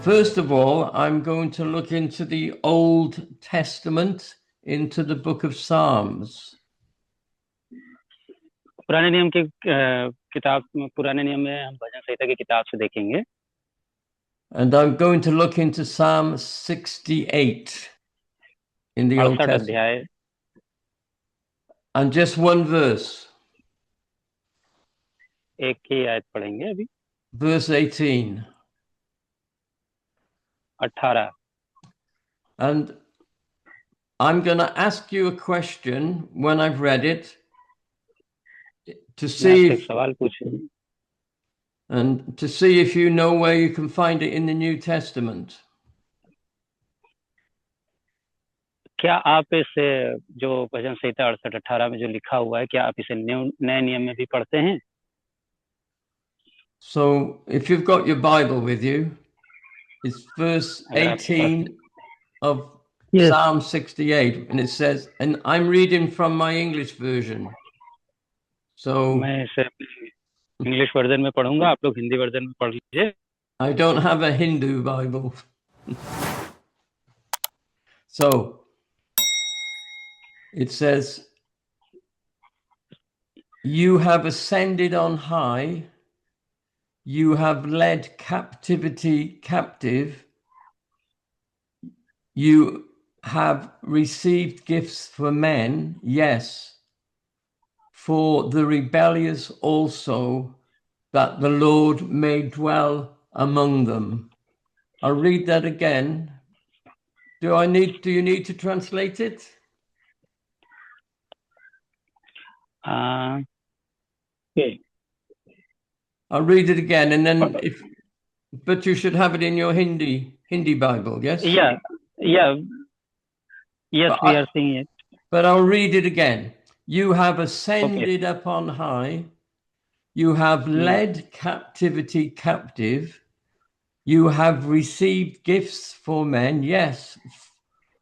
first of all, I'm going to look into the Old Testament, into the book of Psalms. पुराने नियम की पुराने नियम में हम भजन संहिता की किताब से देखेंगे. And I'm going to look into Psalm 68 in the Old 68 Testament. अध्याय And just one verse. एक ही आयत पढ़ेंगे अभी. Verse 18. 18. And I'm going to ask you a question when I've read it to see if, सवाल पूछूं and to see if you know where you can find it in the New Testament. क्या आप इसे जो भजन संहिता 68-18 में जो लिखा हुआ है, क्या आप इसे नए नियम में भी पढ़ते हैं? So if you've got your Bible with you, it's verse 18 of Yes. Psalm 68, and it says, and I'm reading from my English version. So मैं इसे इंग्लिश वर्जन में पढ़ूंगा, आप लोग हिंदी वर्जन में पढ़ लीजिए. I don't have a Hindu Bible. So it says, you have ascended on high, you have led captivity captive, you have received gifts for men, yes, for the rebellious also, that the Lord may dwell among them. I'll read that again. Do you need to translate it? Okay. I'll read it again, and then but you should have it in your Hindi Bible, yes? Yeah. Yes, But we are seeing it. But I'll read it again. You have ascended up on high. You have led captivity captive. You have received gifts for men, yes,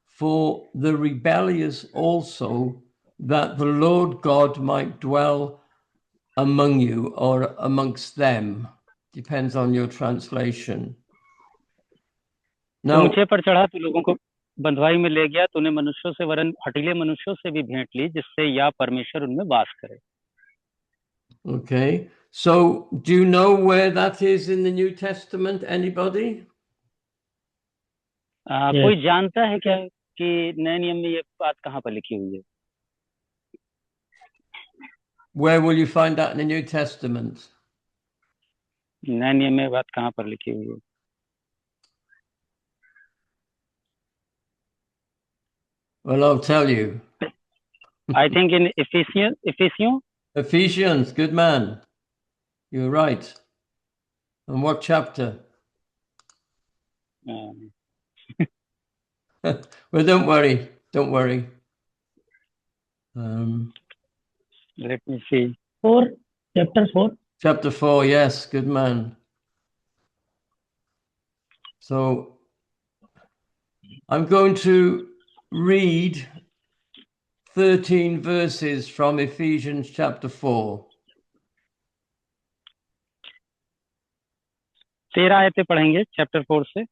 for the rebellious also, that the Lord God might dwell among you or amongst them. Depends on your translation. तो Now, ऊंचे पर चढ़ा तो लोगों को बंधुआई में ले गया, तूने मनुष्यों से वरन हठीले मनुष्यों से भी भेंट ली, जिससे या परमेश्वर उनमें वास करे. okay. So do you know where that is in the New Testament? Anybody? कोई जानता है क्या कि नए नियम में ये बात कहाँ पर लिखी हुई है? Where will you find that in the New Testament? नए नियम में बात कहाँ पर लिखी हुई है? Well, I'll tell you. I think in Ephesians. Ephesians, good man. You're right. And what chapter? Well, don't worry. Don't worry. Let me see. Chapter 4. Chapter 4, yes, good man. So I'm going to read 13 verses from Ephesians chapter 4. 13 आयतें पढ़ेंगे chapter 4 से.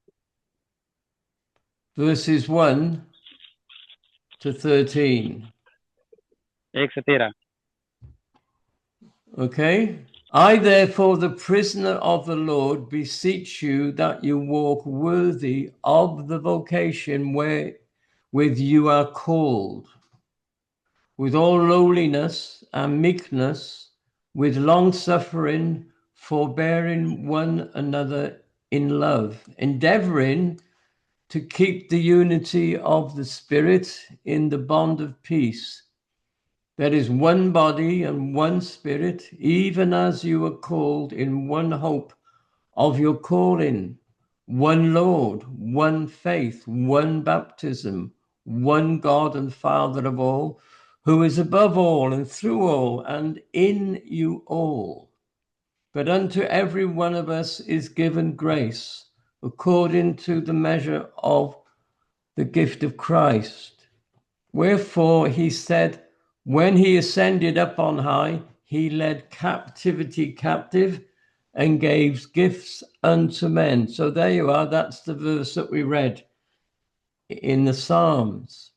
Verses 1 to 13. 1 से 13. Okay. I, therefore, the prisoner of the Lord, beseech you that you walk worthy of the vocation wherewith you are called, with all lowliness and meekness, with long suffering, forbearing one another in love, endeavoring to keep the unity of the Spirit in the bond of peace. There is one body and one Spirit, even as you were called in one hope of your calling, one Lord, one faith, one baptism, one God and Father of all, who is above all and through all and in you all. But unto every one of us is given grace according to the measure of the gift of Christ. Wherefore he said, when he ascended up on high, he led captivity captive and gave gifts unto men. So there you are. That's the verse that we read in the Psalms.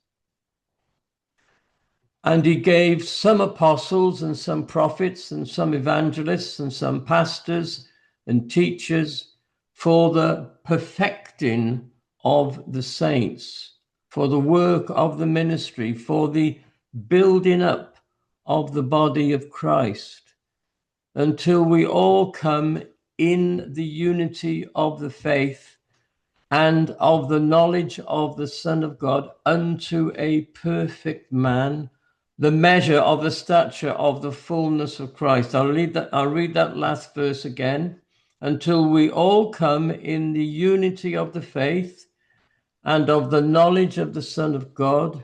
And he gave some apostles and some prophets and some evangelists and some pastors and teachers for the perfecting of the saints, for the work of the ministry, for the building up of the body of Christ, until we all come in the unity of the faith and of the knowledge of the Son of God unto a perfect man, the measure of the stature of the fullness of Christ. I'll read that last verse again. Until we all come in the unity of the faith and of the knowledge of the Son of God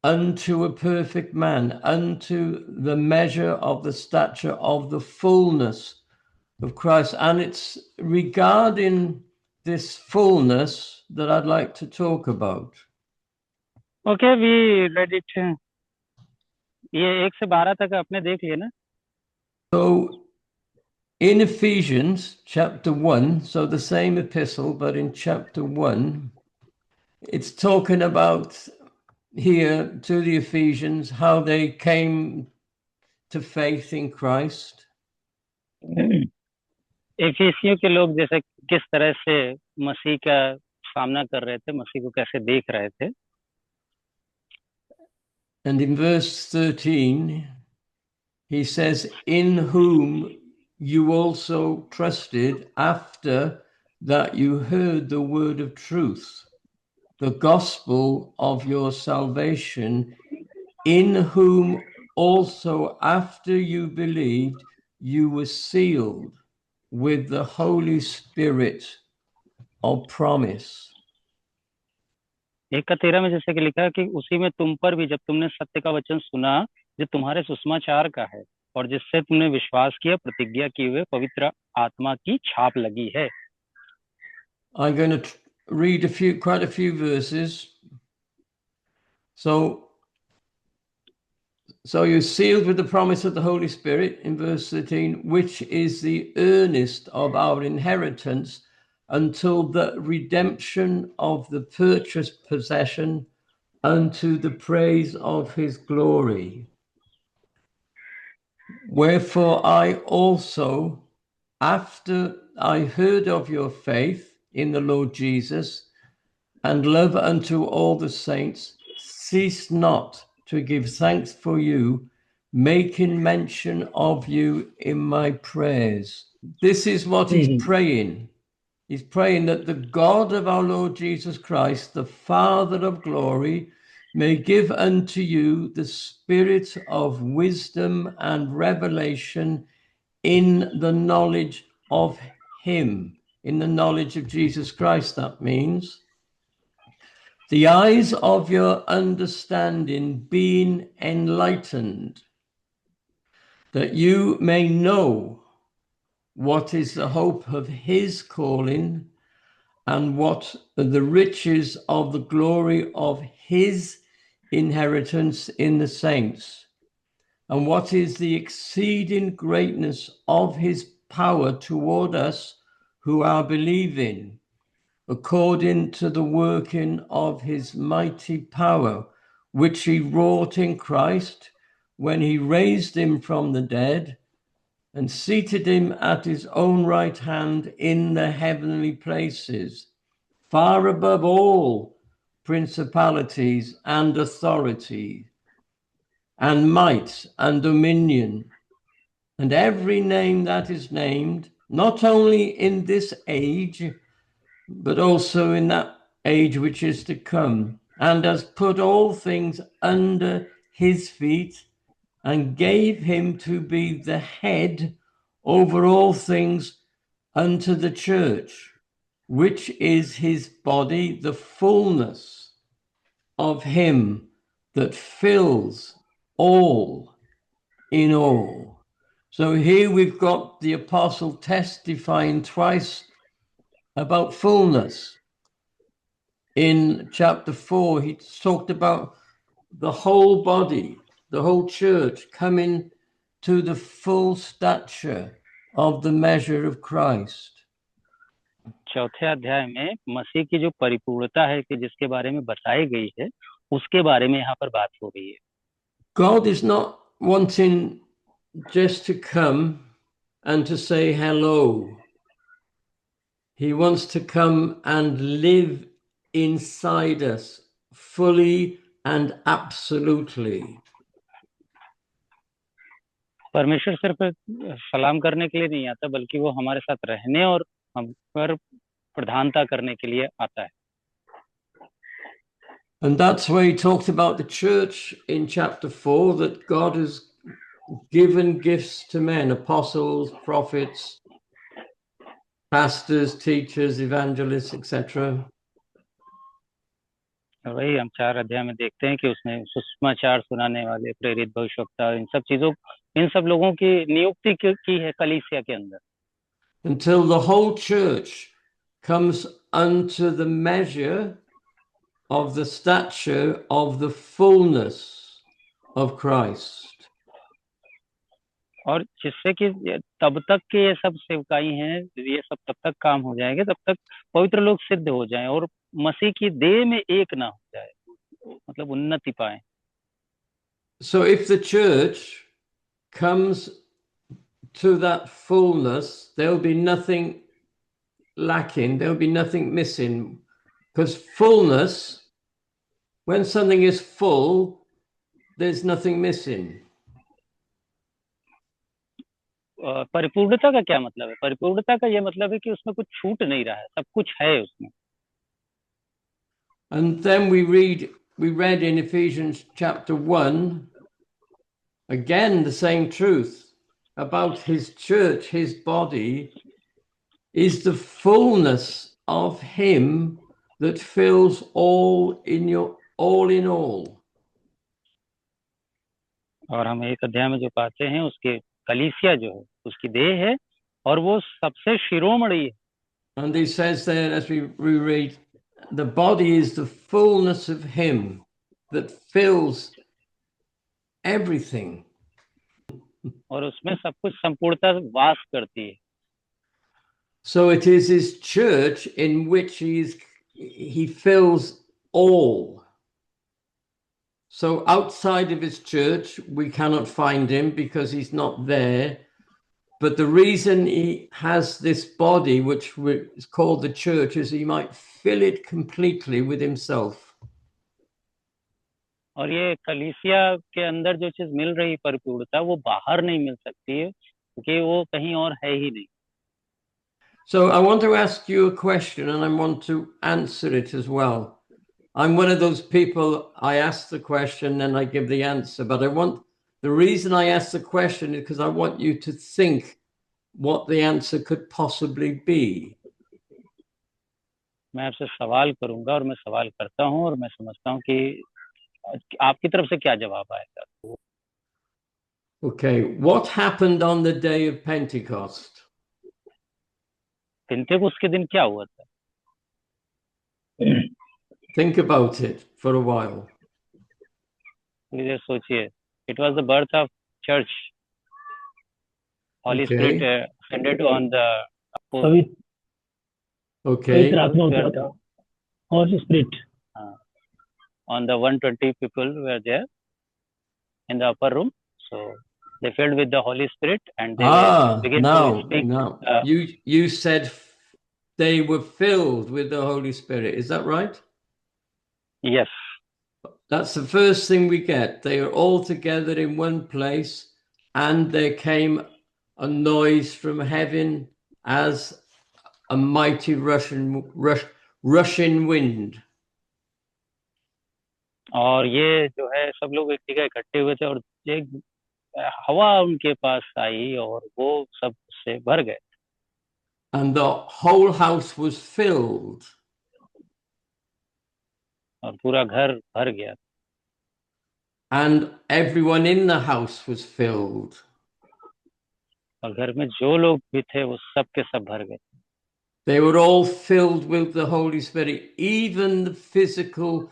unto a perfect man, unto the measure of the stature of the fullness of Christ. And it's regarding this fullness that I'd like to talk about. Okay, we read it. ये 1 से 12 तक आपने देख लिया ना? So in Ephesians chapter 1, so the same epistle, but in chapter 1, it's talking about here to the Ephesians how they came to faith in Christ. एफिसियों के लोग जैसे किस तरह से मसीह का सामना कर रहे थे, मसीह को कैसे देख रहे थे. And in verse 13, he says, in whom you also trusted after that you heard the word of truth, the gospel of your salvation, in whom also after you believed, you were sealed with the Holy Spirit of promise. 1:13 में जैसे कि लिखा है कि उसी में तुम पर भी जब तुमने सत्य का वचन सुना जो तुम्हारे सुसमाचार का है और जिससे तुमने विश्वास किया प्रतिज्ञा किए हुए पवित्र आत्मा की छाप लगी है. I'm going to read quite a few verses. So you're sealed with the promise of the Holy Spirit in verse 13, which is the earnest of our inheritance until the redemption of the purchased possession unto the praise of his glory. Wherefore I also, after I heard of your faith in the Lord Jesus and love unto all the saints, cease not to give thanks for you, making mention of you in my prayers. This is what he's praying. He's praying that the God of our Lord Jesus Christ, the Father of glory, may give unto you the spirit of wisdom and revelation in the knowledge of him, in the knowledge of Jesus Christ, that means. The eyes of your understanding being enlightened, that you may know what is the hope of his calling and what the riches of the glory of his inheritance in the saints, and what is the exceeding greatness of his power toward us who are believing, according to the working of his mighty power, which he wrought in Christ when he raised him from the dead and seated him at his own right hand in the heavenly places, far above all principalities and authority and might and dominion, and every name that is named, not only in this age, but also in that age which is to come, and has put all things under his feet, and gave him to be the head over all things unto the church, which is his body, the fullness of him that fills all in all. So here we've got the apostle testifying twice about fullness. In chapter 4, he talked about the whole body, the whole church coming to the full stature of the measure of Christ. चौथे अध्याय में मसीह की जो परिपूर्णता है कि जिसके बारे में बताई गई है उसके बारे में यहाँ पर बात हो रही है. God is not wanting just to come and to say hello. He wants to come and live inside us fully and absolutely. परमेश्वर सिर्फ सलाम करने के लिए नहीं आता बल्कि वो हमारे साथ रहने और हम पर प्रधानता करने के लिए आता है. And that's why he talked about the church in chapter 4, that God has given gifts to men, apostles, prophets, pastors, teachers, evangelists, etc. वही हम 4 अध्याय में देखते हैं कि उसने सुसमाचार सुनाने वाले, प्रेरित, भविष्यवक्ता, इन सब लोगों की नियुक्ति की है कलीसिया के अंदर. Until the whole church comes unto the measure of the stature of the fullness of Christ. और जिससे कि तब तक के ये सब सेवकाई हैं, ये सब तब तक काम हो जाएंगे तब तक पवित्र लोग सिद्ध हो जाएं और मसीह की देह में एक ना हो जाए, मतलब उन्नति पाए. So if the church comes to that fullness, there'll be nothing lacking, there'll be nothing missing, because fullness, when something is full, there's nothing missing. परिपूर्णता का क्या मतलब है? परिपूर्णता का ये मतलब है कि उसमें कुछ छूट नहीं रहा है, सब कुछ है उसमें. And then we read in Ephesians chapter 1, again, the same truth about his church, his body, is the fullness of him that fills all in all. और हम एक अध्याय में जो पाते हैं उसके कलीसिया जो है उसकी देह है और वो सबसे शिरोमणि है. And he says there, as we reread, the body is the fullness of him that fills everything. और उसमें सब कुछ संपूर्णता वास करती है. So it is his church in which he fills all. So outside of his church, we cannot find him because he's not there. But the reason he has this body, which is called the church, is he might fill it completely with himself. और ये कलीसिया के अंदर जो चीज मिल रही परिपूर्णता वो बाहर नहीं मिल सकती है क्योंकि वो कहीं और है ही नहीं. So I want to ask you a question and I want to answer it as well. I'm one of those people, I ask the question and I give the answer, but the reason I ask the question is because I want you to think what the answer could possibly be. मैं आपसे सवाल करूंगा और मैं सवाल करता हूं और मैं समझता हूं कि आपकी तरफ से क्या जवाब आएगा. Okay, what happened on the day of Pentecost? पिंतेकुस्त के दिन क्या हुआ था? Think about it for a while. मुझे सोचिए. It was the birth of church. Holy Okay. Spirit descended on the Okay. पवित्र आत्मा उतरा था. Holy Spirit. on the 120 people were there in the upper room. So they filled with the Holy Spirit and they began to speak. No. You said they were filled with the Holy Spirit. Is that right? Yes. That's the first thing we get. They are all together in one place, and there came a noise from heaven as a mighty rushing wind. और ये जो है सब लोग एक जगह इकट्ठे हुए थे और एक हवा उनके पास आई और वो सब से भर गए. And the whole house was filled. और पूरा घर भर गया. And everyone in the house was filled. और घर में जो लोग भी थे वो सब के सब भर गए. They were all filled with the Holy Spirit. Even the physical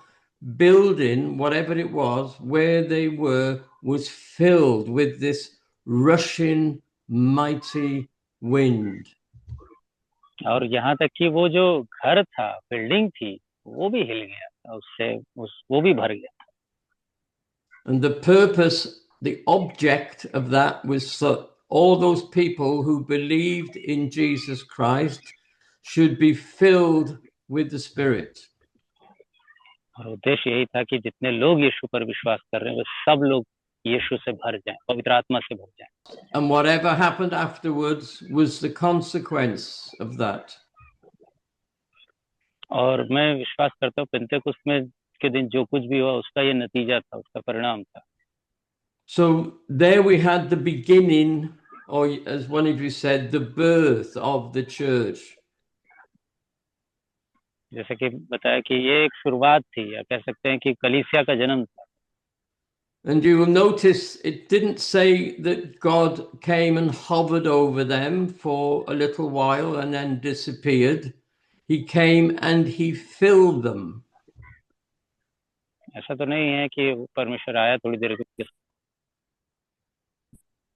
building, whatever it was, where they were, was filled with this rushing, mighty wind. और यहाँ तक कि वो जो घर था, बिल्डिंग थी, वो भी हिल गया, उससे वो भी भर गया। And the purpose, the object of that was so all those people who believed in Jesus Christ should be filled with the Spirit. और उद्देश्य यही था कि जितने लोग यीशु पर विश्वास कर रहे हैं, वो सब लोग यीशु से भर जाएं, पवित्र आत्मा से भर जाएं। And whatever happened afterwards was the consequence of that. और मैं विश्वास करता हूँ पेंतेकुस्त में के दिन जो कुछ भी हुआ, उसका ये नतीजा था, उसका परिणाम था। So there we had the beginning, or as one of you said, the birth of the church. जैसे कि बताया कि ये एक शुरुआत थी, या कह सकते हैं कि कलीसिया का जन्म था। And you will notice it didn't say that God came and hovered over them for a little while and then disappeared. He came and he filled them. ऐसा तो नहीं है कि परमेश्वर आया थोड़ी देर के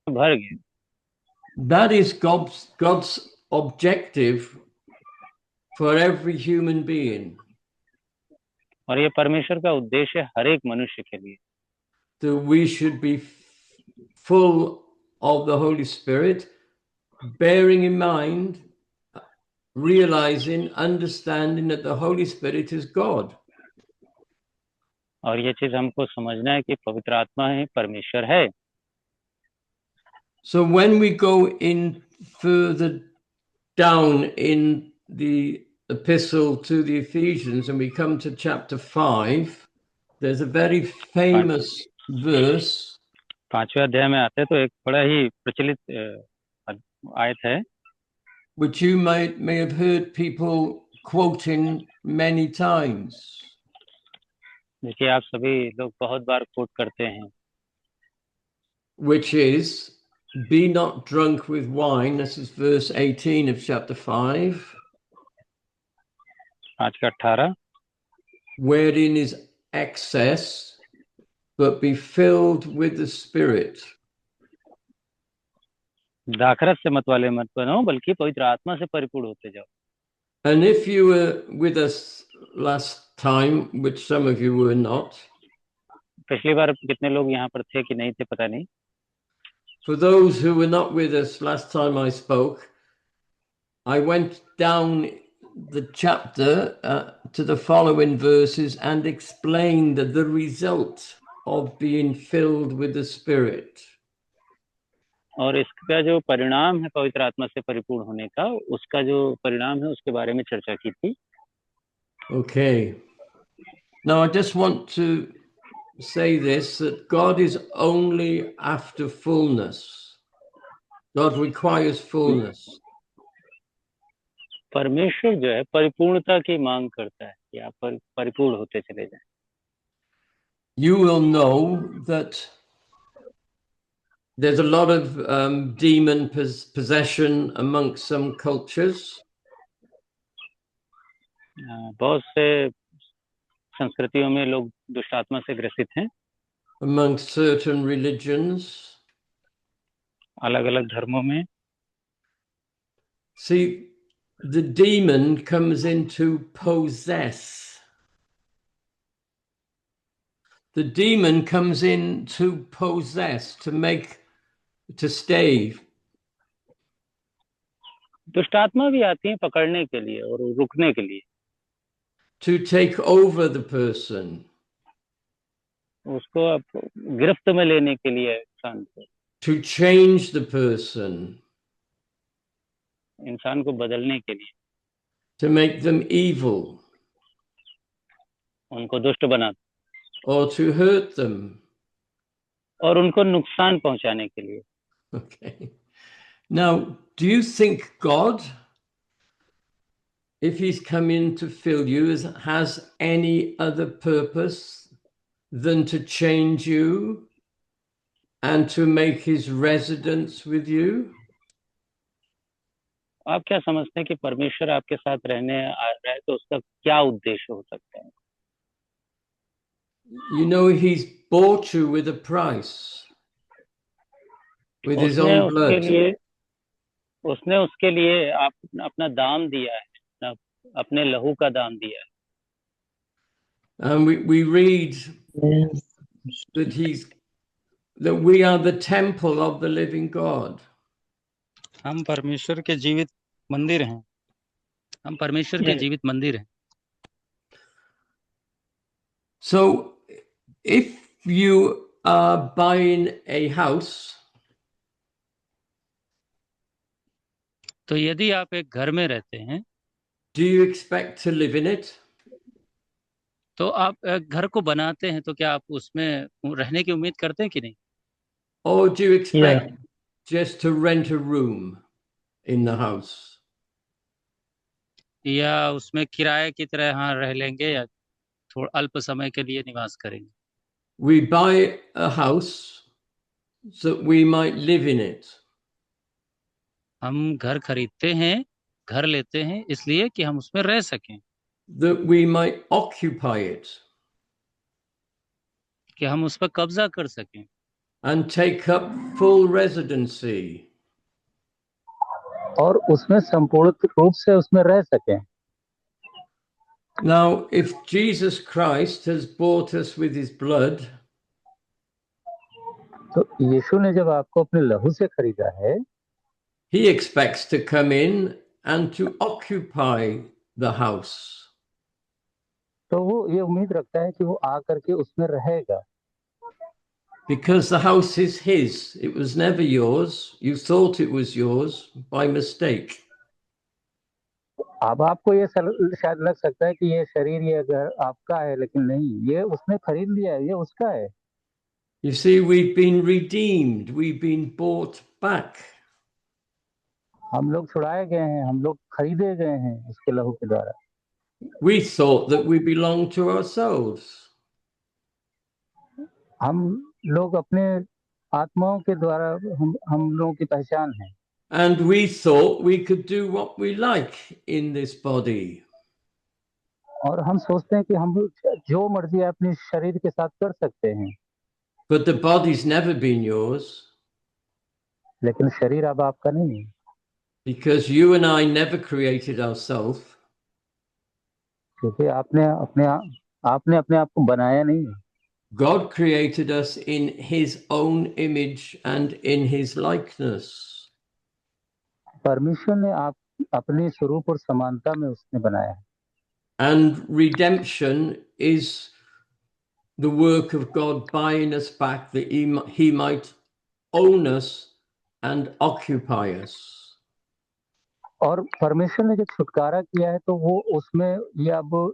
भर गए। That is God's objective for every human being. और ये परमेश्वर का उद्देश्य है हर एक मनुष्य के लिए। That we should be full of the Holy Spirit, bearing in mind, realizing, understanding that the Holy Spirit is God. और ये चीज हमको समझना है कि पवित्र आत्मा है, परमेश्वर है। So when we go in further down in the epistle to the Ephesians and we come to chapter 5, there's a very famous verse. 5वें अध्याय में आते हैं तो एक बड़ा ही प्रचलित आयत है, which you may have heard people quoting many times. जिसे आप सभी लोग बहुत बार कोट करते हैं, which is, be not drunk with wine. This is verse 18 of chapter 5. 5 का 18, Wherein is excess, but be filled with the Spirit. दाखरस से मत वाले मत बनो, बल्कि पवित्र आत्मा से परिपूर्ण होते जाओ। And if you were with us last time, which some of you were not, पिछली बार कितने लोग यहाँ पर थे कि नहीं थे पता नहीं। for those who were not with us last time I spoke, I went down the chapter to the following verses and explained the result of being filled with the Spirit. और इसका जो परिणाम है पवित्र आत्मा से परिपूर्ण होने का, उसका जो परिणाम है उसके बारे में चर्चा की थी। Okay. Now I just want to say this, that God is only after fullness. God requires fullness. परमेश्वर जो है परिपूर्णता की मांग करता है कि आप परिपूर्ण होते चले जाएं। You will know that there's a lot of demon possession amongst some cultures. बहुत से संस्कृतियों में लोग दुष्ट आत्मा से ग्रसित हैं। Amongst certain religions. अलग-अलग धर्मों में। See, the demon comes in to possess. The demon comes in to possess, to stay. दुष्ट आत्मा भी आती है पकड़ने के लिए और रुकने के लिए। To take over the person. उसको गिरफ्त में लेने के लिए इंसान को। To change the person. इंसान को बदलने के लिए। To make them evil. उनको दुष्ट बनाना। Or to hurt them. और उनको नुकसान पहुंचाने के लिए। Okay. Now, do you think God, if he's come in to fill you, has any other purpose than to change you and to make his residence with you? आप क्या समझते हैं कि परमेश्वर आपके साथ रहने आ रहा है तो उसका क्या उद्देश्य हो सकता है? You know, he's bought you with a price, with his own blood. उसने उसके लिए अपना दाम दिया है, अपने लहू का दाम दिया है। And we read Yes. that we are the temple of the living God. हम परमेश्वर के जीवित मंदिर हैं, हम परमेश्वर के Yes. जीवित मंदिर हैं। So if you are buying a house, तो यदि आप एक घर में रहते हैं, do you expect to live in it? तो आप घर को बनाते हैं, तो क्या आप उसमें रहने की उम्मीद करते हैं कि नहीं? Or do you Yeah. expect just to rent a room in the house? या उसमें किराए की तरह हाँ रह लेंगे, या थोड़ा अल्प समय के लिए निवास करेंगे? We buy a house so we might live in it. हम घर खरीदते हैं, घर लेते हैं इसलिए कि हम उसमें रह सकें, That we might occupy it कि हम उस पर कब्जा कर सकें and take up full residency. और उसमें संपूर्ण रूप से उसमें रह सकें। Now, if Jesus Christ has bought us with his blood, तो यीशु ने जब आपको अपने लहू से खरीदा है, he expects to come in and to occupy the house. तो वो ये उम्मीद रखता है कि वो आ करके उसमें रहेगा, Because the house is his. It was never yours. You thought it was yours by mistake. अब आपको ये शायद लग सकता है कि ये शरीर, ये घर आपका है, लेकिन नहीं, ये उसने खरीद लिया है, ये उसका है। You see, we've been redeemed. We've been bought back. हम लोग छुड़ाए गए हैं, हम लोग खरीदे गए हैं उसके लहू के द्वारा। We thought that we belonged to ourselves. हम लोग अपने आत्माओं के द्वारा हम लोगों की पहचान है, And we thought we could do what we like in this body. और हम सोचते हैं कि हम जो मर्जी अपने शरीर के साथ कर सकते हैं, But the body's never been yours लेकिन शरीर अब आपका नहीं है, because you and I never created ourselves. क्योंकि आपने अपने आप को बनाया नहीं है। God created us in his own image and in his likeness. परमेश्वर ने आप अपने स्वरूप और समानता में उसने बनाया है, And redemption is the work of God buying us back that he might own us and occupy us. और परमेश्वर ने जो छुटकारा किया है, तो वो उसमें ये अब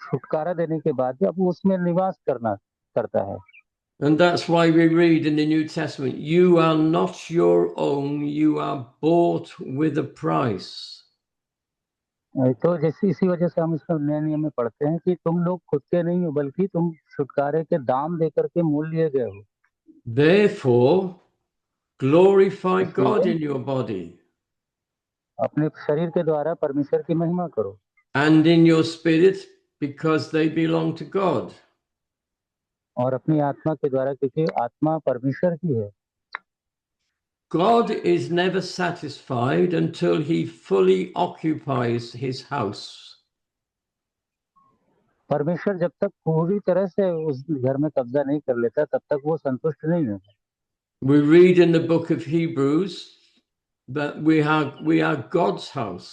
छुटकारा देने के बाद अब वो उसमें निवास करता है। And that's why we read in the New Testament, you are not your own, you are bought with a price. तो जैसे इसी वजह से हम इसमें नए नियम में पढ़ते हैं कि तुम लोग खुद के नहीं हो, बल्कि तुम छुटकारे के दाम देकर के मोल लिए गए हो। Therefore, glorify God in your body अपने शरीर के द्वारा परमेश्वर की महिमा करो, and in your spirit because they belong to God. और अपनी आत्मा के द्वारा, क्योंकि आत्मा परमेश्वर की है। God is never satisfied until he fully occupies his house. परमेश्वर जब तक पूरी तरह से उस घर में कब्जा नहीं कर लेता, तब तक वो संतुष्ट नहीं होता। We read in the book of Hebrews that we are God's house.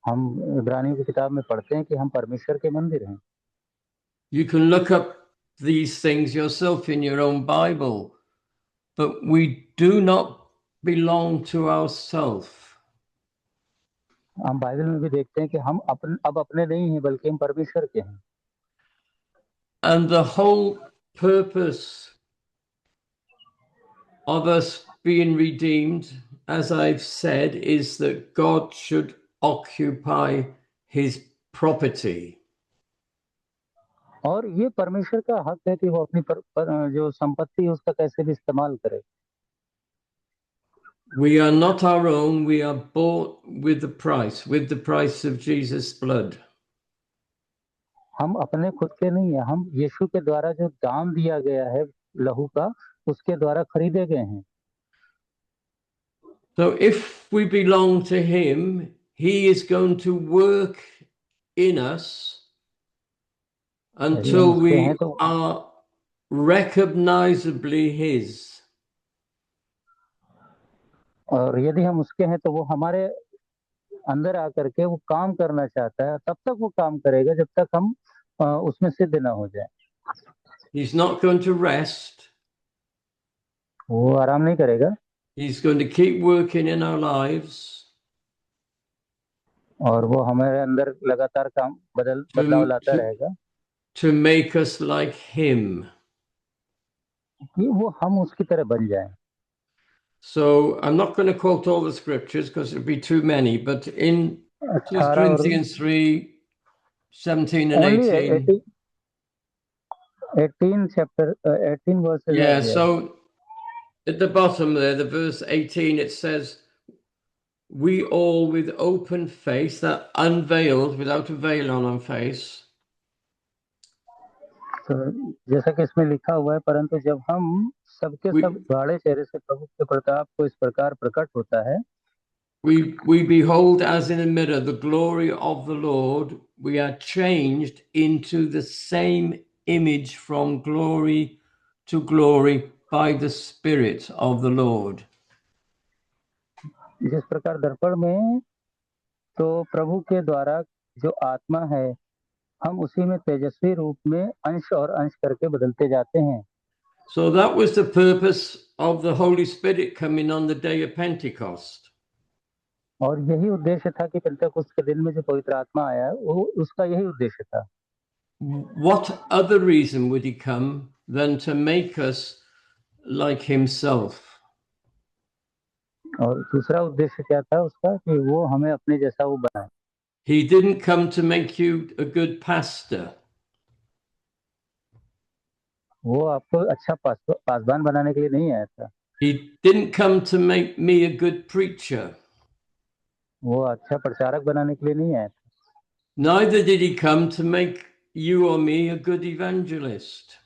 हम इब्रानियों की किताब में पढ़ते हैं कि हम परमेश्वर के मंदिर हैं। You can look up these things yourself in your own Bible, but we do not belong to ourselves. हम बाइबल में भी देखते हैं कि हम अब अपने नहीं हैं, बल्कि हम परमेश्वर के हैं। And the whole purpose of us being redeemed, as I've said, is that God should occupy his property. और ये परमेश्वर का हक है कि वो अपनी जो संपत्ति है उसका कैसे भी इस्तेमाल करे। We are not our own, we are bought with the price of Jesus' blood. हम अपने खुद के नहीं है, हम यीशु के द्वारा जो दाम दिया गया है लहू का, उसके द्वारा खरीदे गए हैं। So if we belong to him, he is going to work in us until उसके we हैं तो are recognizably his. और यदि हम उसके हैं तो वो हमारे अंदर आकर के वो काम करना चाहता है, तब तक वो काम करेगा जब तक हम उसमें सिद्ध ना हो जाए। He's not going to rest. वो आराम नहीं करेगा, He's going to keep working in our lives और वो हमारे अंदर लगातार काम बदलाव लाता रहेगा to make us like him. कि वो हम उसकी तरह बन जाएं। So I'm not going to quote all the scriptures because it'd be too many, but in 2 18 और Corinthians 3, 17 and only 18. 18 chapter 18 verses Yeah, are there. so at the bottom there, the verse 18, it says, we all with open face, that unveiled, without a veil on our face, तो जैसा कि इसमें लिखा हुआ है, परंतु जब हम सबके सब गाढ़े चेहरे से प्रभु के प्रताप को इस प्रकार प्रकट होता है, we behold as in a mirror the glory of the Lord, we are changed into the same image from glory to glory by the Spirit of the Lord. जिस प्रकार दर्पण में तो प्रभु के द्वारा जो आत्मा है, हम उसी में तेजस्वी रूप में अंश और अंश करके बदलते जाते हैं। So that was the purpose of the Holy Spirit coming on the day of Pentecost. और यही उद्देश्य था कि पेंटेकोस्त के दिन में जो पवित्र आत्मा आया, वो उसका यही उद्देश्य था। What other reason would he come than to make us like himself? और दूसरा उद्देश्य क्या था उसका, कि वो हमें अपने जैसा वो बनाए। He didn't come to make you a good pastor. वो आपको अच्छा पासवान बनाने के लिए नहीं आया था। He didn't come to make me a good preacher. वो अच्छा प्रचारक बनाने के लिए नहीं आया था। Neither did he come to make you or me a good evangelist.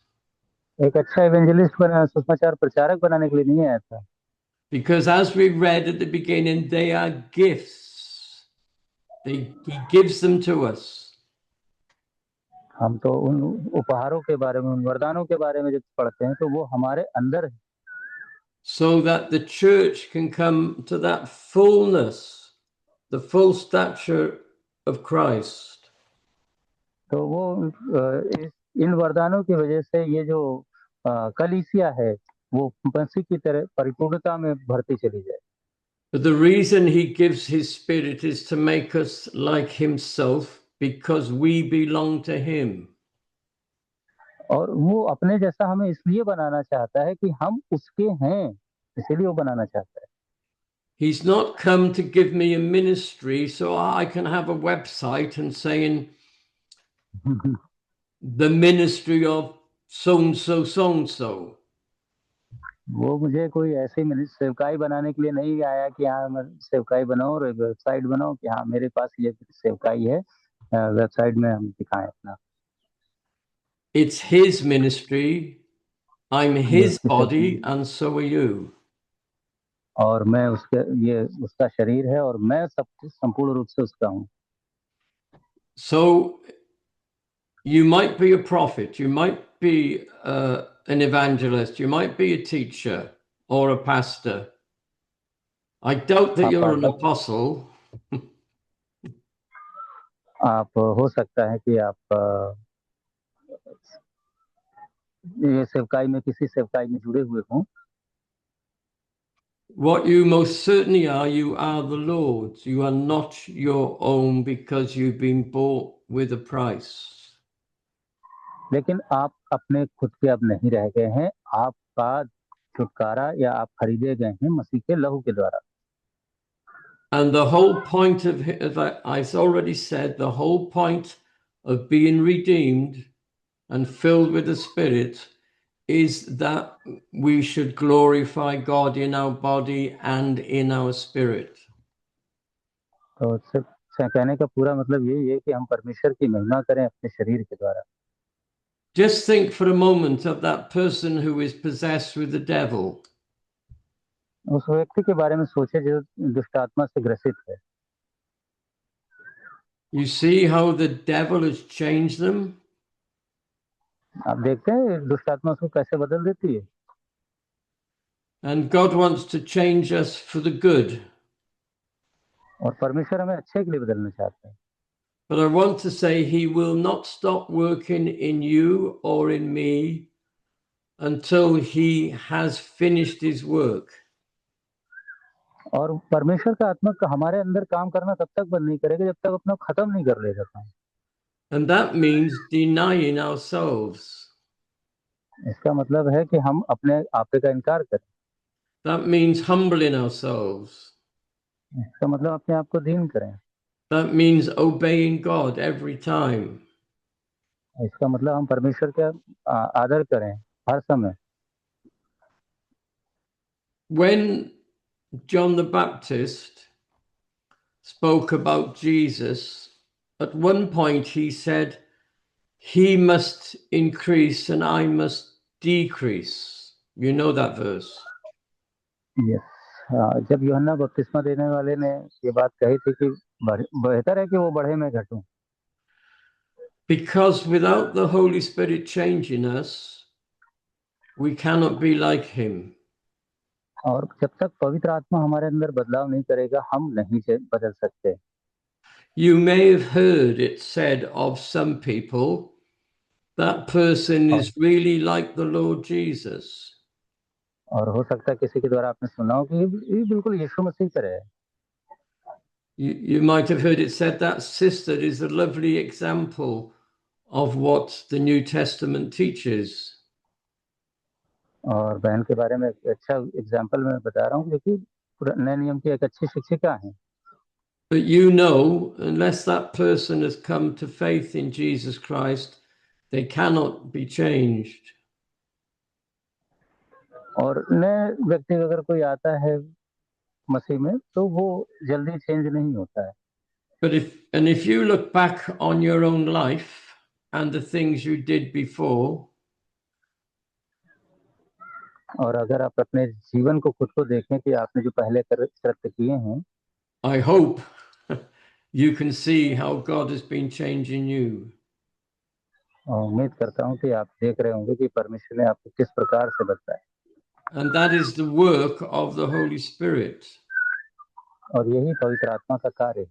एक अच्छा इवेंजलिस्ट बना, सुसमाचार प्रचारक बनाने के लिए नहीं आया था। Because as we read at the beginning, they are gifts. He gives them to us. हम तो उन उपहारों के बारे में, उन वरदानों के बारे में जब पढ़ते हैं तो वो हमारे अंदर है। So that the church can come to that fullness, the full stature of Christ. तो वो इन वरदानों की वजह से ये जो कलीसिया है, वो मसीह की तरह परिपूर्णता में भरती चली जाए। But the reason he gives his spirit is to make us like himself, because we belong to him. और वो अपने जैसा हमें इसलिए बनाना चाहता है कि हम उसके हैं, इसीलिए वो बनाना चाहता है। He's not come to give me a ministry so I can have a website and saying the ministry of so and so, so and so. वो मुझे कोई ऐसी सेवकाई बनाने के लिए नहीं आया कि हाँ मैं सेवकाई बनाओ और वेबसाइट बनाओ कि हाँ मेरे पास ये सेवकाई है, वेबसाइट में हम दिखाएं अपना। It's his ministry, I'm his body, and so are you. और मैं उसके, ये उसका शरीर है और मैं सब कुछ संपूर्ण रूप से उसका हूँ। So you might be a prophet, you might be an evangelist, you might be a teacher or a pastor. I doubt that you're an apostle. आप हो सकता है कि आप ये सेवकाई में, किसी सेवकाई में जुड़े हुए हों। What you most certainly are, you are the Lord's. You are not your own because you've been bought with a price. लेकिन आप अपने खुद के अब नहीं रह गए हैं, आपका छुटकारा या आप खरीदे गए हैं मसीह के लहू के द्वारा। And the whole point of, as I've already said, the whole point of being redeemed and filled with the Spirit is that we should glorify God in our body and in our spirit. तो सिर्फ कहने का पूरा मतलब यही है कि हम परमेश्वर की महिमा करें अपने शरीर के द्वारा। Just think for a moment of that person who is possessed with the devil. उस व्यक्ति के बारे में सोचे जो दुष्ट आत्मा से ग्रसित है। You see how the devil has changed them? आप देखते हैं दुष्ट आत्मा उसको कैसे बदल देती है। And God wants to change us for the good. और परमेश्वर हमें अच्छे के लिए बदलना चाहता है। But I want to say he will not stop working in you or in me until he has finished his work. और परमेश्वर का आत्मा का हमारे अंदर काम करना तब तक बंद नहीं करेगा जब तक अपना खत्म नहीं कर लेगा काम। And that means denying ourselves. इसका मतलब है कि हम अपने आपे का इनकार करें। That means humbling ourselves. इसका मतलब अपने आप को दीन करें। That means obeying God every time. इसका मतलब हम परमेश्वर का आदर करें हर समय। When John the Baptist spoke about Jesus, at one point he said, he must increase and I must decrease. You know that verse. Yes, जब यूहन्ना बपतिस्मा देने वाले ने ये बात कही थी कि बेहतर है कि वो बढ़े मैं घटूं। Because without the Holy Spirit changing us, we cannot be like him. और जब तक पवित्र आत्मा हमारे अंदर बदलाव नहीं करेगा हम नहीं बदल सकते। You may have heard it said of some people, that person is really like the Lord Jesus. और हो सकता है किसी के द्वारा आपने सुना हो कि ये बिल्कुल यीशु मसीह तरह है। You might have heard it said that sister is a lovely example of what the New Testament teaches. और बहन के बारे में एक अच्छा एग्जाम्पल मैं बता रहा हूँ जो कि नए नियम की एक अच्छी शिक्षिका है। But you know, unless that person has come to faith in Jesus Christ, they cannot be changed. और नए व्यक्ति अगर कोई आता है मसीह में तो वो जल्दी चेंज नहीं होता है। But if you look back on your own life and the things you did before, और अगर आप अपने जीवन को खुद को देखें कि आपने जो पहले कृत्य किए हैं, I hope you can see how God has been changing you. उम्मीद करता हूँ कि आप देख रहे होंगे कि परमेश्वर ने आपको किस प्रकार से बताया। And that is the work of the Holy Spirit. और यही पवित्र आत्मा का कार्य है।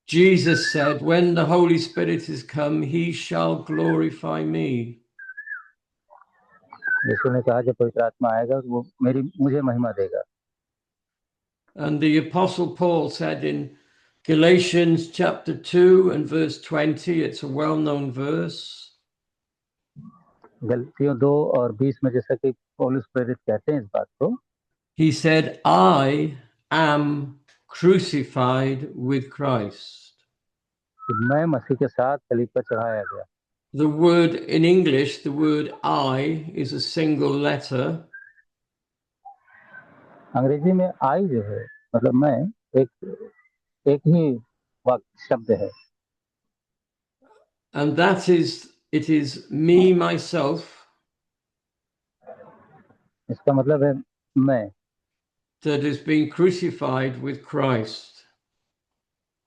Jesus said, when the Holy Spirit is come, he shall glorify me. यीशु ने कहा जब पवित्र आत्मा आएगा वो मुझे महिमा देगा। And the Apostle Paul said in Galatians chapter 2 and verse 20, it's a well-known verse. गलतियों 2 और 20 में जैसा कि पौलुस प्रेरित कहते हैं इस बात को, He said, I am crucified with Christ. कि मैं मसीह के साथ सलीब पर चढ़ाया गया। The word in English, the word I is a single letter. अंग्रेजी में आई जो है मतलब मैं एक ही वाक्य शब्द है। And that is, it is me, myself, इसका मतलब है मैं, that has been crucified with Christ.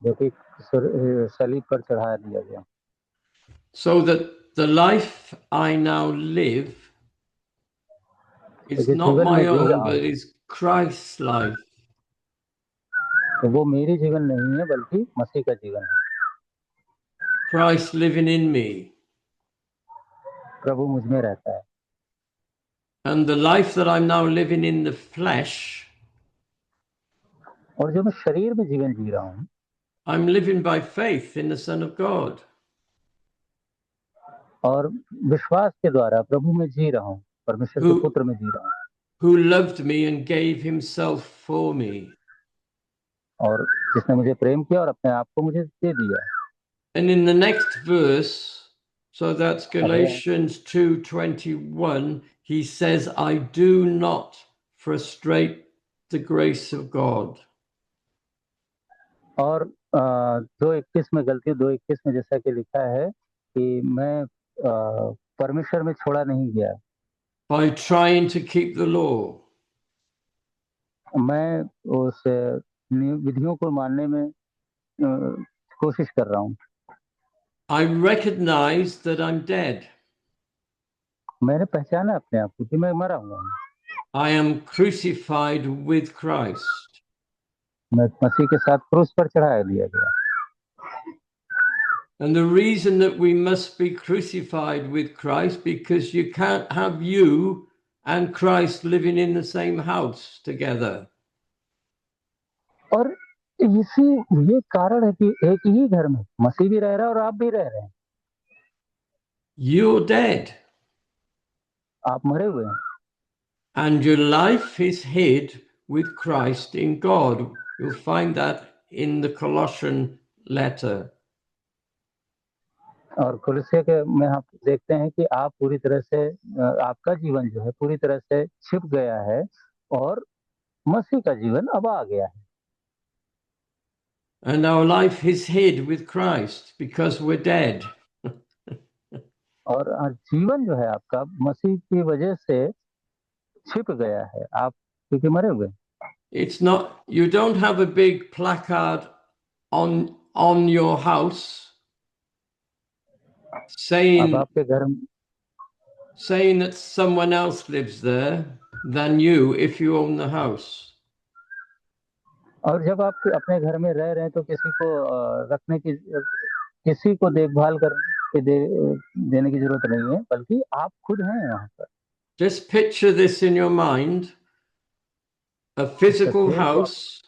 जो कि सलीब पर चढ़ा दिया गया। So that the life I now live is जो not जीवन my में जी own, रहा but हूँ is Christ's life. तो वो मेरी जीवन नहीं है बल्कि मसीह का जीवन है। Christ living in me. प्रभु मुझ में रहता है। And the life that I'm now living in the flesh, और जो मैं शरीर में जीवन जी रहा हूँ, I'm living by faith in the Son of God. और विश्वास के द्वारा प्रभु में जी रहा हूँ, परमेश्वर के पुत्र में जी रहा हूँ। Who loved me and gave himself for me. और जिसने मुझे प्रेम किया और अपने आप को मुझे दे दिया। And in the next verse, so that's Galatians 2:21, he says, I do not frustrate the grace of God. और 2:21 में गलतियों 2:21 में जैसा कि लिखा है कि मैं परमेश्वर में छोड़ा नहीं गया। By trying to keep the law. मैं उस विधियों को मानने में कोशिश कर रहा हूँ। I recognize that I'm dead. मैंने पहचाना अपने आप को कि मैं मरा हुआ हूँ। I am crucified with Christ. मैं मसीह के साथ क्रूस पर चढ़ा दिया गया। And the reason that we must be crucified with Christ, because you can't have you and Christ living in the same house together. और ये कारण है कि एक ही घर में मसीह भी रह रहा है और आप भी रह रहे हैं। You're dead. आप मरे हुए हैं And your life is hid with Christ in God. You'll find that in the Colossian letter. और कुलस्य के में हम देखते हैं कि आप पूरी तरह से आपका जीवन जो है पूरी तरह से छिप गया है और मसीह का जीवन अब आ गया है। And our life is hid with Christ because we're dead. और जीवन जो है आपका मसीह की वजह से छिप गया है, आप क्योंकि मरे हुए। It's not, you don't have a big placard on your house अब आपके घर saying that someone else lives there than you if you own the house. और जब आप अपने घर में रह रहे हैं तो किसी को रखने की किसी को देखभाल करके देने की जरूरत नहीं है, बल्कि आप खुद हैं यहाँ पर। Just picture this in your mind, a physical house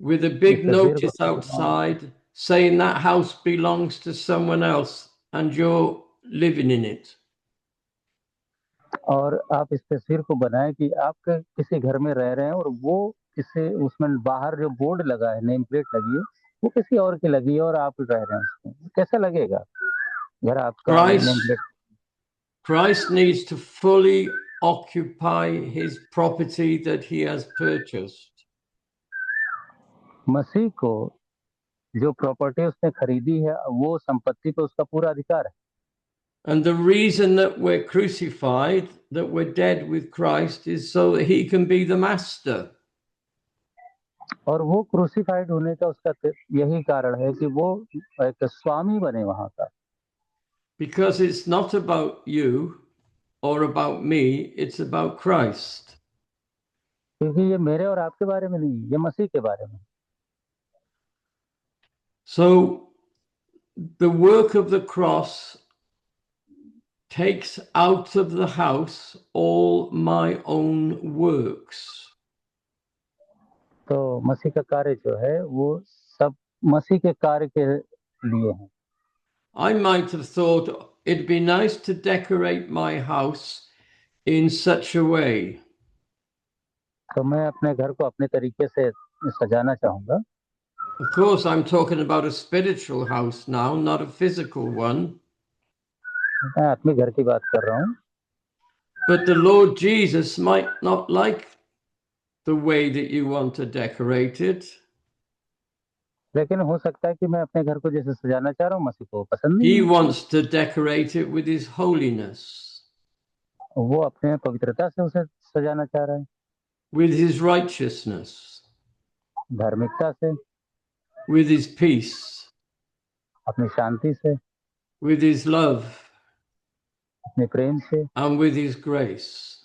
with a big notice outside saying that house belongs to someone else and you're living in it. और आप इस तस्वीर को बनाएं कि आप किसी घर में रह रहे हैं और वो किसी उसमें बाहर जो बोर्ड लगा है, नेम प्लेट लगी है, वो किसी और की लगी है और आप रह रहे हैं उसमें। कैसा लगेगा घर आपका name plate? Christ needs to fully occupy his property that he has purchased. मसीह को जो प्रॉपर्टी उसने खरीदी है वो संपत्ति पे उसका पूरा अधिकार है। And the reason that we're crucified, that we're dead with Christ, is so that he can be the master. और वो क्रूसिफाइड होने का उसका यही कारण है कि वो एक स्वामी बने वहां का। Because it's not about you or about me, it's about Christ. क्योंकि ये मेरे और आपके बारे में नहीं, ये मसीह के बारे में। So the work of the cross takes out of the house all my own works. तो मसीह का कार्य जो है वो सब मसीह के कार्य के लिए है। I might have thought it'd be nice to decorate my house in such a way. तो मैं अपने घर को अपने तरीके से सजाना चाहूंगा। Of course, I'm talking about a spiritual house now, not a physical one. मैं आत्मिक घर की बात कर रहा हूँ। But the Lord Jesus might not like the way that you want to decorate it. लेकिन हो सकता है कि मैं अपने घर को जैसे सजाना चाह रहा हूँ मसीह को पसंद नहीं He है। wants to decorate it with his holiness, वो अपने पवित्रता से उसे सजाना चाह रहा है, with his righteousness, धार्मिकता से, with his peace, अपनी शांति से, with his love, अपने प्रेम से and with his grace.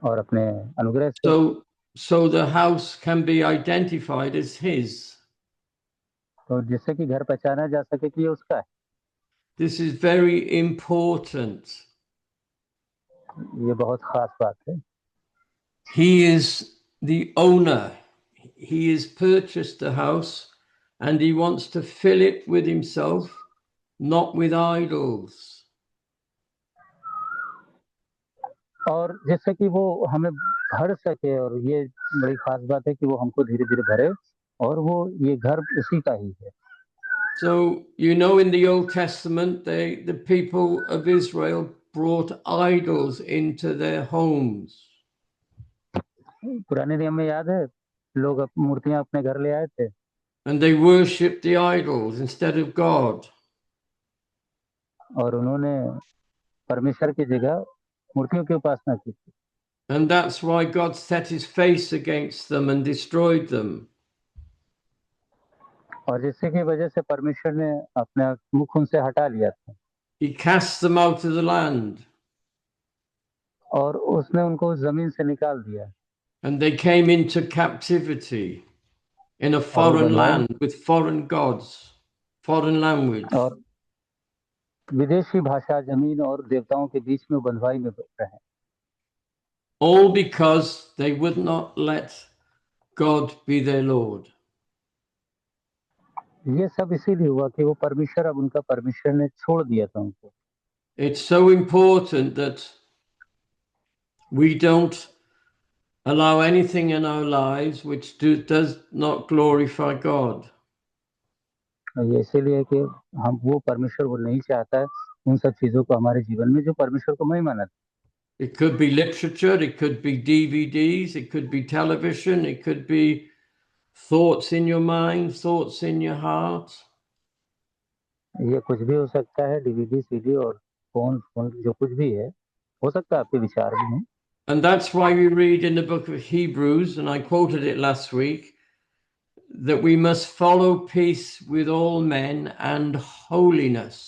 और अपने अनुग्रह से। So the house can be identified as his. तो जिससे कि घर पहचाना जा सके कि ये उसका है। This is very important. ये बहुत खास बात है। He is the owner. He has purchased the house and he wants to fill it with himself, not with idols. और जिससे कि वो हमें भर सके, और ये बड़ी खास बात है कि वो हमको धीरे धीरे भरे, और वो ये घर उसी का ही है। So, you know, in the Old Testament, the people of Israel brought idols into their homes. पुराने नियम में याद है, लोग मूर्तियां अपने घर ले आए थे। And they worshipped the idols instead of God. और उन्होंने परमेश्वर की जगह मूर्तियों की उपासना की थी। And that's why God set his face against them and destroyed them. और जिससे की वजह से परमेश्वर ने अपना मुख उनसे हटा लिया था He cast them out of the land, और उसने उनको जमीन से निकाल दिया and they came into captivity in a foreign बंधुआई- land with foreign gods, foreign language. और विदेशी भाषा जमीन और देवताओं के बीच में बंधुआई में रहे All because they would not let God be their Lord. ये सब इसीलिए हुआ कि वो परमेश्वर अब उनका परमेश्वर ने छोड़ दिया था उनको It's so important that we don't allow anything in our lives which does not glorify God. ये इसीलिए है कि हम वो परमेश्वर वो नहीं चाहता है उन सब चीजों को हमारे जीवन में जो परमेश्वर को महिमा न दे। It could be literature, it could be DVDs, it could be television, it could be thoughts in your mind, thoughts in your heart. ये कुछ भी हो सकता है डीवीडी सीडी और फोन फोन जो कुछ भी है हो सकता है आपके विचार भी हैं And that's why we read in the book of Hebrews, and I quoted it last week, that we must follow peace with all men and holiness,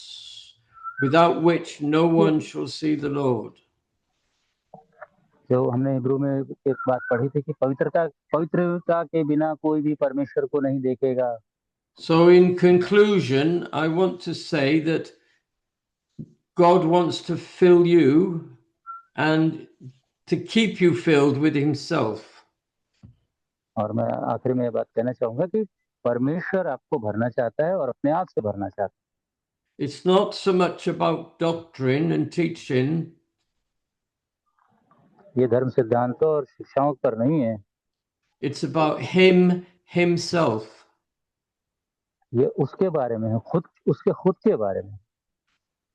without which no one shall see the Lord. जो हमने Hebrew में एक बात पढ़ी थी कि पवित्रता के बिना कोई भी परमेश्वर को नहीं देखेगा So, in conclusion, I want to say that God wants to fill you and to keep you filled with Himself. और मैं आखिर में ये बात कहना चाहूंगा कि परमेश्वर आपको भरना चाहता है और अपने आप से भरना चाहता है It's not so much about doctrine and teaching, ये धर्म सिद्धांतों और शिक्षाओं पर नहीं है it's about Him Himself. ये उसके बारे में है उसके खुद के बारे में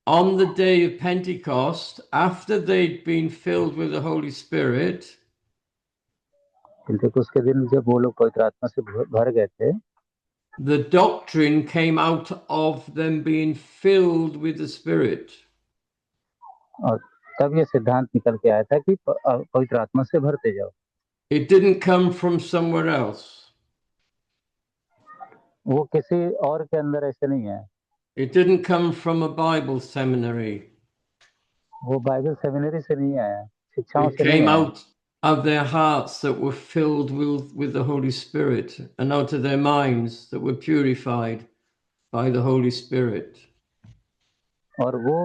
On the day of Pentecost, after they'd been filled with the Holy Spirit, पिंतेकुस्त के दिन जब वो लोग पवित्र आत्मा से भर गए थे the doctrine came out of them being filled with the Spirit. और तब ये सिद्धांत निकल के आया था कि पवित्र आत्मा से भरते जाओ It didn't come from somewhere else. वो किसी और के अंदर ऐसे नहीं है It didn't come from a Bible seminary. वो बाइबल सेमिनरी से नहीं आया शिक्षाओं It से नहीं came आया out of their hearts that were filled with the Holy Spirit, and out of their minds that were purified by the Holy Spirit. और वो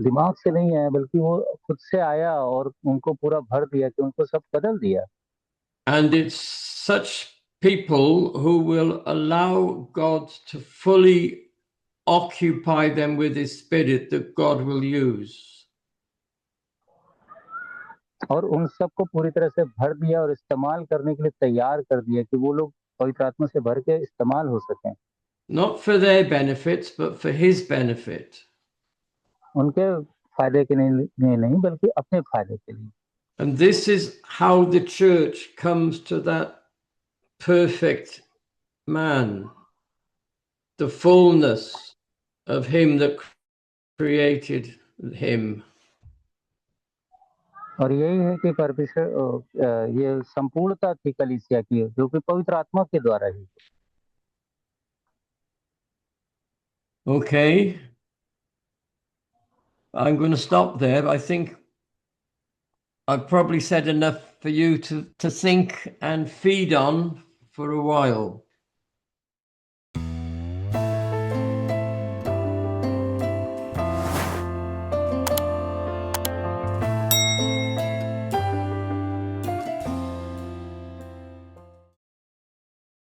दिमाग से नहीं आया बल्कि वो खुद से आया और उनको पूरा भर दिया कि उनको सब बदल दिया And it's such people who will allow God to fully occupy them with His Spirit that God will use. और उन सबको पूरी तरह से भर दिया और इस्तेमाल करने के लिए तैयार कर दिया कि वो लोग पवित्र आत्मा से भर के इस्तेमाल हो सकें Not for their benefits, but for His benefit. उनके फायदे के लिए नहीं बल्कि अपने फायदे के लिए And this is how the church comes to that perfect man, the fullness of Him that created him. और यही है कि परमेश्वर ये संपूर्णता थी कलीसिया की जो कि पवित्र आत्मा के द्वारा ही Okay. I'm going to stop there. I think I've probably said enough for you to think and feed on for a while.